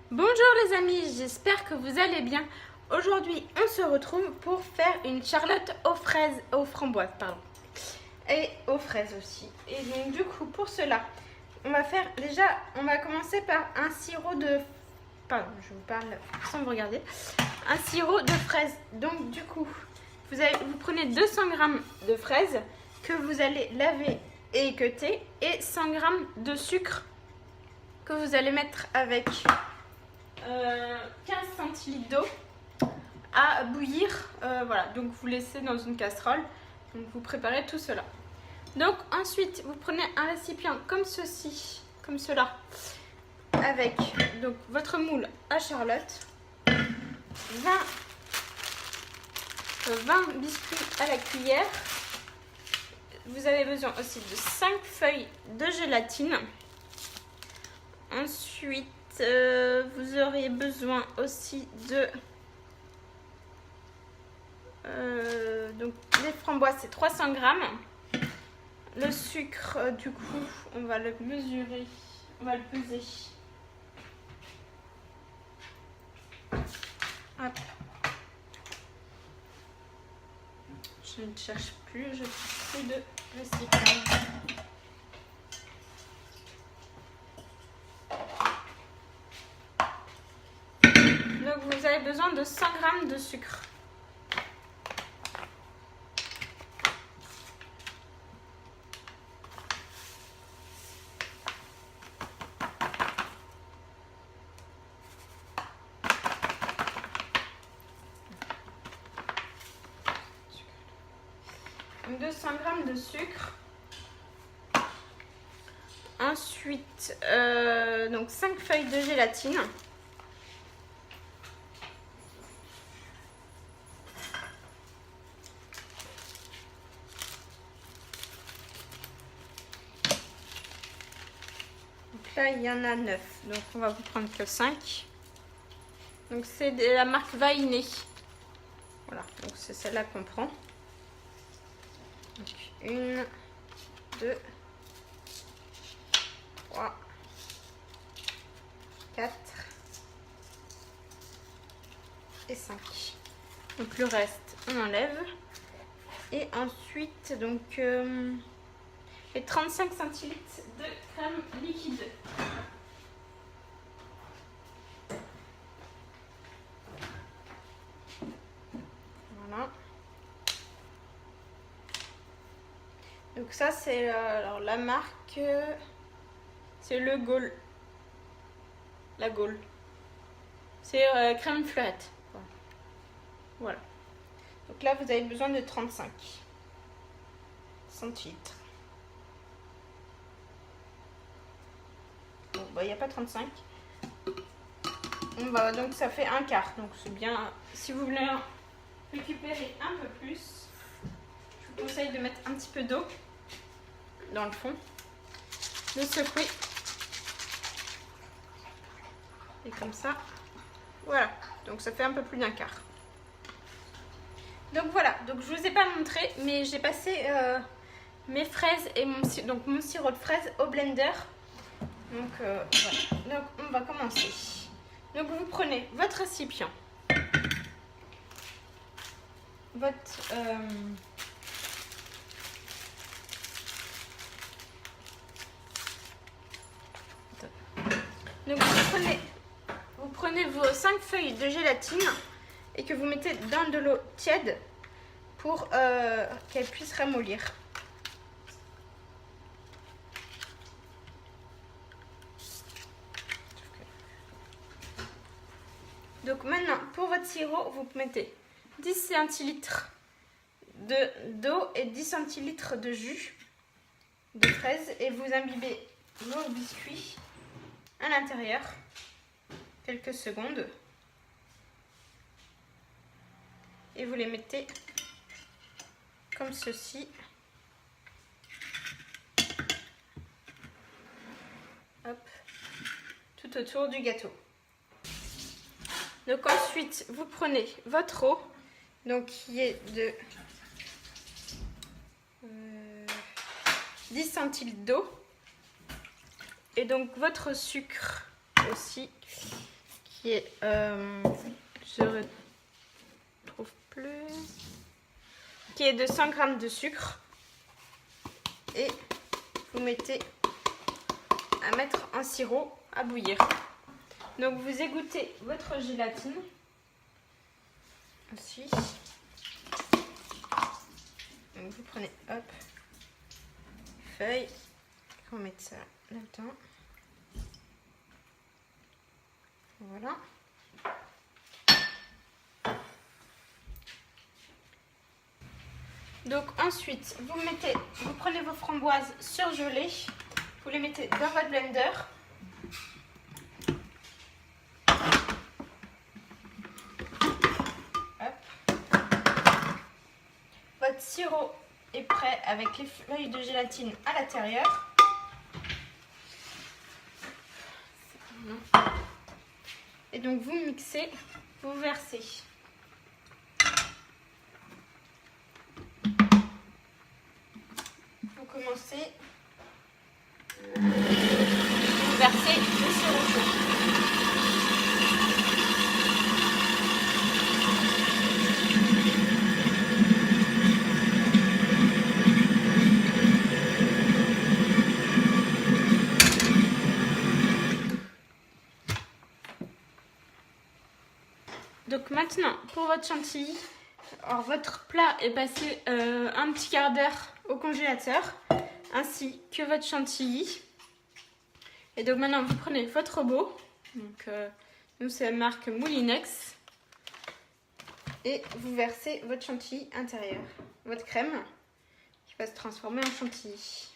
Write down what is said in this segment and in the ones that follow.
Bonjour les amis, j'espère que vous allez bien. Aujourd'hui, on se retrouve pour faire une charlotte aux fraises, aux framboises, pardon. Et aux fraises aussi. Et donc du coup, pour cela, on va commencer par un sirop de... Pardon, je vous parle sans vous regarder. Un sirop de fraises. Donc du coup, vous prenez 200 g de fraises que vous allez laver et équeuter et 100 g de sucre que vous allez mettre avec 15 centilitres d'eau à bouillir. Voilà, donc vous laissez dans une casserole. Donc vous préparez tout cela. Donc ensuite, vous prenez un récipient comme ceci, comme cela, avec donc votre moule à charlotte, 20 biscuits à la cuillère. Vous avez besoin aussi de 5 feuilles de gélatine. Ensuite, vous auriez besoin aussi de... donc les framboises, c'est 300 g. Le sucre, du coup, on va le mesurer, on va le peser. Hop. Je ne cherche plus, je fais plus de recyclage. Donc vous avez besoin de 100 g de sucre. Donc 200 g de sucre. Ensuite, donc 5 feuilles de gélatine. Donc là, il y en a 9. Donc on va vous prendre que 5. Donc c'est de la marque Vainé. Voilà, donc c'est celle-là qu'on prend. Donc 1, 2, 3, 4 et 5. Donc le reste, on enlève. Et ensuite, donc les 35 centilitres de crème liquide. Voilà. Donc ça, c'est alors la marque, c'est le Gaulle. La Gaulle. C'est crème fleurette. Voilà. Donc là, vous avez besoin de 35 centilitres. Bon, bah, il n'y a pas 35. Donc ça fait un quart. Donc c'est bien. Si vous voulez récupérer un peu plus, je vous conseille de mettre un petit peu d'eau dans le fond. De secouer. Et comme ça. Voilà. Donc ça fait un peu plus d'un quart. Donc voilà, donc je vous ai pas montré, mais j'ai passé mes fraises et mon sirop de fraises au blender. Donc voilà, donc on va commencer. Donc vous prenez votre récipient, votre donc vous prenez vos 5 feuilles de gélatine et que vous mettez dans de l'eau tiède pour qu'elle puisse ramollir. Donc maintenant, pour votre sirop, vous mettez 10 centilitres d'eau et 10 centilitres de jus de fraise et vous imbibez vos biscuits à l'intérieur quelques secondes et vous les mettez comme ceci. Hop, tout autour du gâteau. Donc ensuite, vous prenez votre eau, donc qui est de 10 centilitres d'eau. Et donc votre sucre aussi, qui est, je retrouve plus, qui est de 100 g de sucre. Et vous mettez à mettre en sirop à bouillir. Donc vous égouttez votre gélatine aussi. Donc vous prenez, hop, feuille, vous mettez ça là-dedans. Voilà. Donc ensuite, vous prenez vos framboises surgelées, vous les mettez dans votre blender. Hop. Votre sirop est prêt avec les feuilles de gélatine à l'intérieur. Et donc vous mixez, vous versez. Vous commencez, vous versez le sirop chaud. Donc maintenant, pour votre chantilly, alors votre plat est passé un petit quart d'heure au congélateur, ainsi que votre chantilly. Et donc maintenant, vous prenez votre robot. Donc nous, c'est la marque Moulinex. Et vous versez votre chantilly intérieur, votre crème, qui va se transformer en chantilly.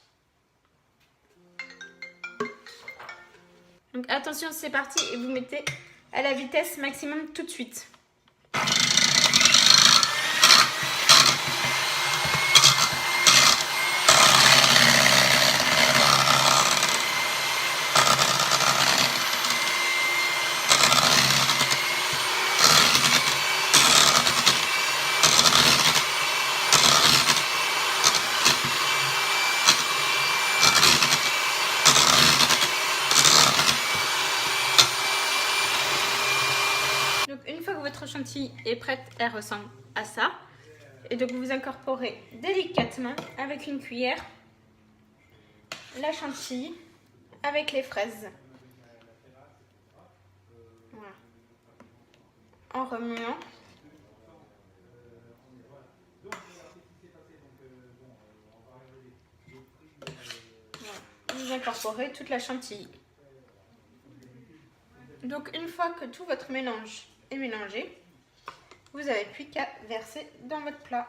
Donc attention, c'est parti, et vous mettez à la vitesse maximum tout de suite. Une fois que votre chantilly est prête, elle ressemble à ça. Et donc vous incorporez délicatement avec une cuillère la chantilly avec les fraises. Voilà. En remuant. Voilà. Vous incorporez toute la chantilly. Donc une fois que tout votre mélange est mélangé, vous n'avez plus qu'à verser dans votre plat.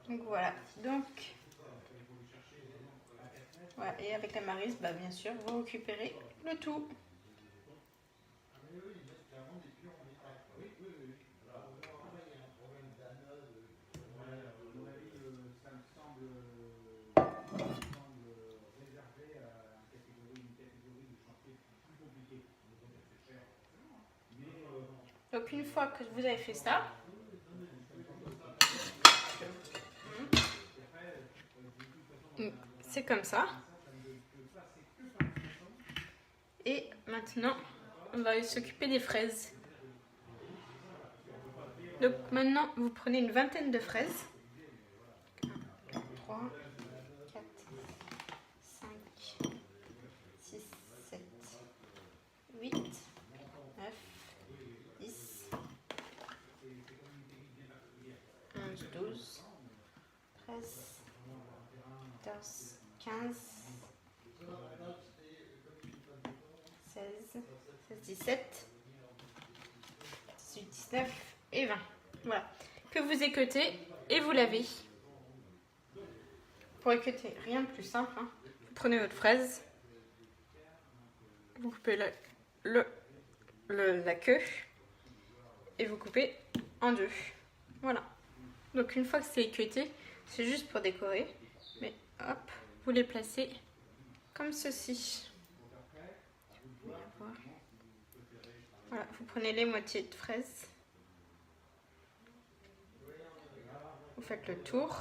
Donc voilà, voilà. Et avec la maryse, bah, bien sûr, vous récupérez le tout. Donc une fois que vous avez fait ça, c'est comme ça. Et maintenant, on va s'occuper des fraises. Donc maintenant, vous prenez une vingtaine de fraises. 1, 2, 3, 4, 5, 6, 7, 8, 9, 10, 11, 12, 13, 14, 15, 16, 17, 18, 19 et 20. Voilà. Que vous équeutez et vous lavez. Pour équeuter, rien de plus simple. Hein. Vous prenez votre fraise, vous coupez la queue et vous coupez en deux. Voilà. Donc une fois que c'est cuité, c'est juste pour décorer. Mais hop, vous les placez comme ceci. Voilà, vous prenez les moitiés de fraises. Vous faites le tour.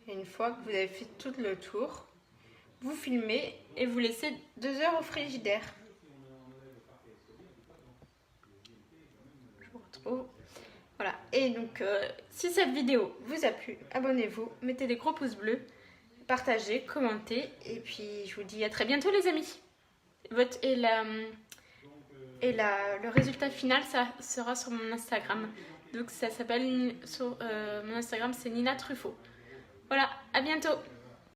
Et une fois que vous avez fait tout le tour, vous filmez et vous laissez 2 heures au frigidaire. Je vous retrouve. Voilà. Et donc, si cette vidéo vous a plu, abonnez-vous, mettez des gros pouces bleus, partagez, commentez. Et puis, je vous dis à très bientôt les amis. Le résultat final, ça sera sur mon Instagram. Donc, ça s'appelle, sur mon Instagram, c'est Nina Truffaut. Voilà, à bientôt!